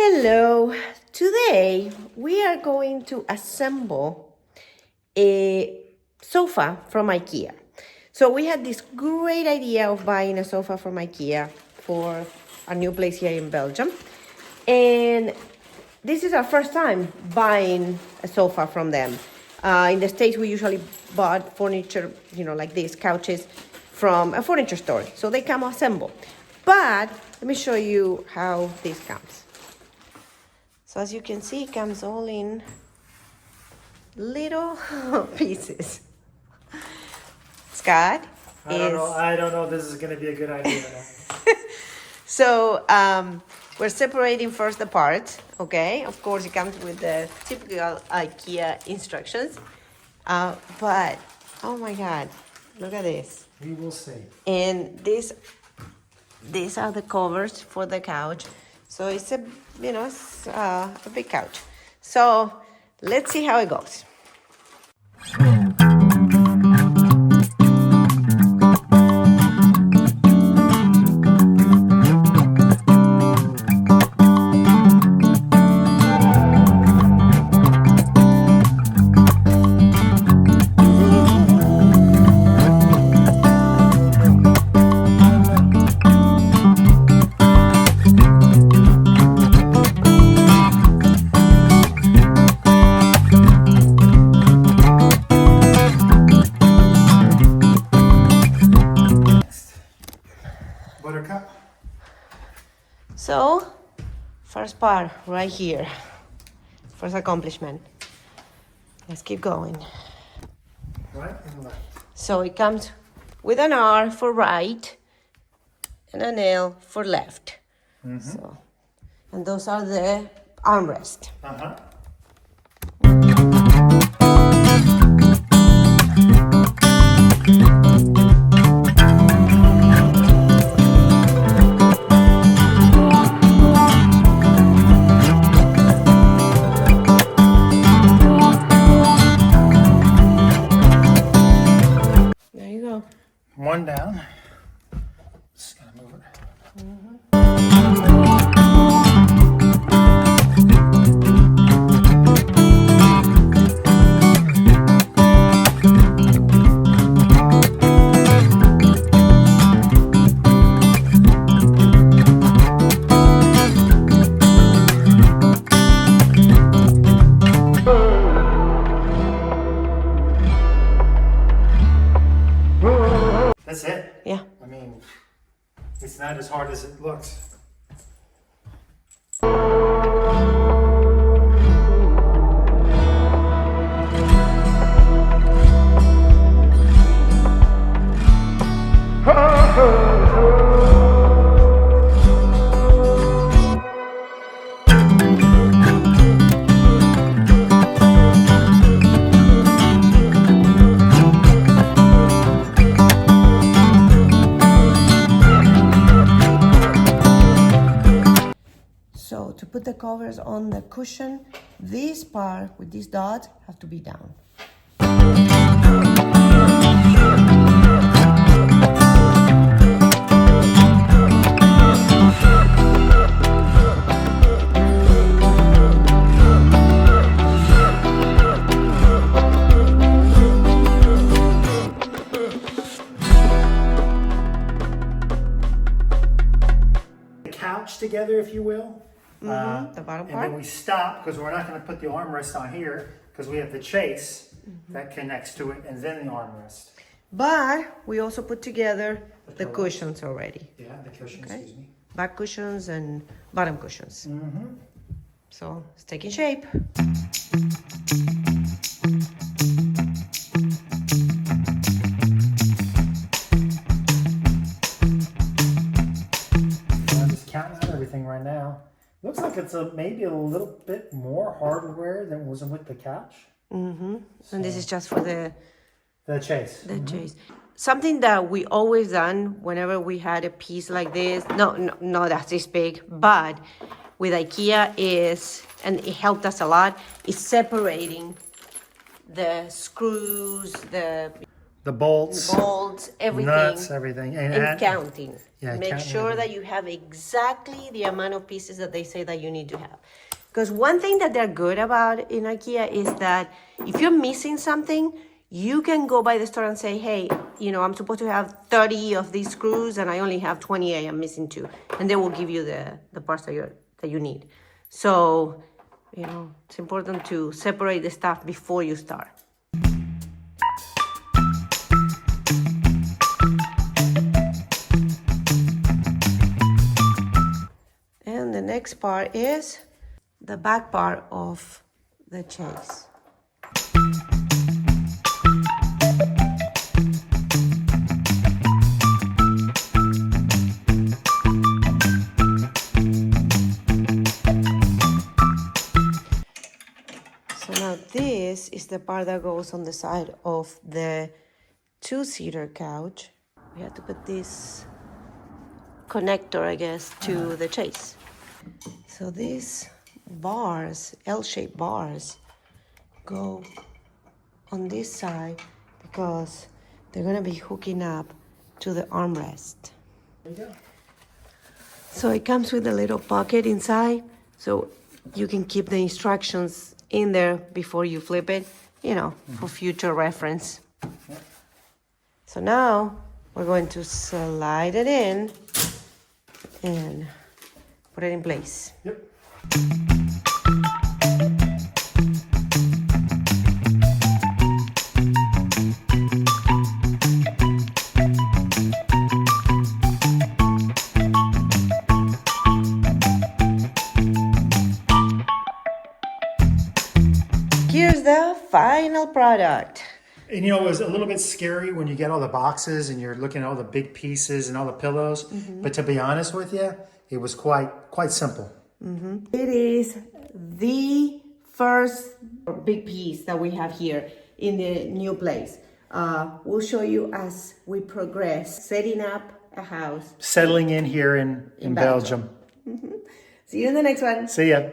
Hello, today we are going to assemble a sofa from IKEA. So we had this great idea of buying a sofa from IKEA for a new place here in Belgium. And this is our first time buying a sofa from them. In the States, we usually bought furniture, like these couches from a furniture store. So they come assembled. But let me show you how this comes. So as you can see, it comes all in little pieces. Scott I don't know if this is going to be a good idea or not. So we're separating first the parts, okay? Of course, it comes with the typical IKEA instructions. But, oh my God, look at this. We will see. And these are the covers for the couch. So it's a big couch. So let's see how it goes. Buttercup. So, first part right here. First accomplishment. Let's keep going. Right and left. So it comes with an R for right and an L for left. Mm-hmm. So, and those are the armrests. Uh-huh. There you go. One down. Just gonna move it. That's it. Yeah. I mean, it's not as hard as it looks. So to put the covers on the cushion, this part with this dot have to be down. The couch together, if you will. The bottom And part. then we stop because we're not going to put the armrest on here because we have the chase that connects to it and then the armrest. But we also put together the pillows. cushions already. Yeah, the cushion, Okay. excuse me. Back cushions and bottom cushions. Mm-hmm. So it's taking shape. I'm just counting out everything right now. Looks like it's maybe a little bit more hardware than was with the couch. And this is just for the chase. chase. Something that we always done whenever we had a piece like this, no, that's this big, but with IKEA is, and it helped us a lot, is separating the screws, the bolts, everything. nuts, everything. And counting. Yeah, Make counting sure that you have exactly the amount of pieces that they say that you need to have. Because one thing that they're good about in IKEA is that if you're missing something, you can go by the store and say, hey, I'm supposed to have 30 of these screws and I only have 28, I'm missing 2. And they will give you the parts that you need. So, it's important to separate the stuff before you start. And the next part is the back part of the chase. So now this is the part that goes on the side of the two-seater couch. We have to put this connector, I guess, to the chase. So these bars, L-shaped bars, go on this side because they're gonna be hooking up to the armrest. There you go. So it comes with a little pocket inside, so you can keep the instructions in there before you flip it, for future reference. So now we're going to slide it in and put it in place. Yep. Here's the final product. And it was a little bit scary when you get all the boxes and you're looking at all the big pieces and all the pillows. But to be honest with you, it was quite simple. It is the first big piece that we have here in the new place. We'll show you as we progress, setting up a house. Settling in here in Belgium. See you in the next one. See ya.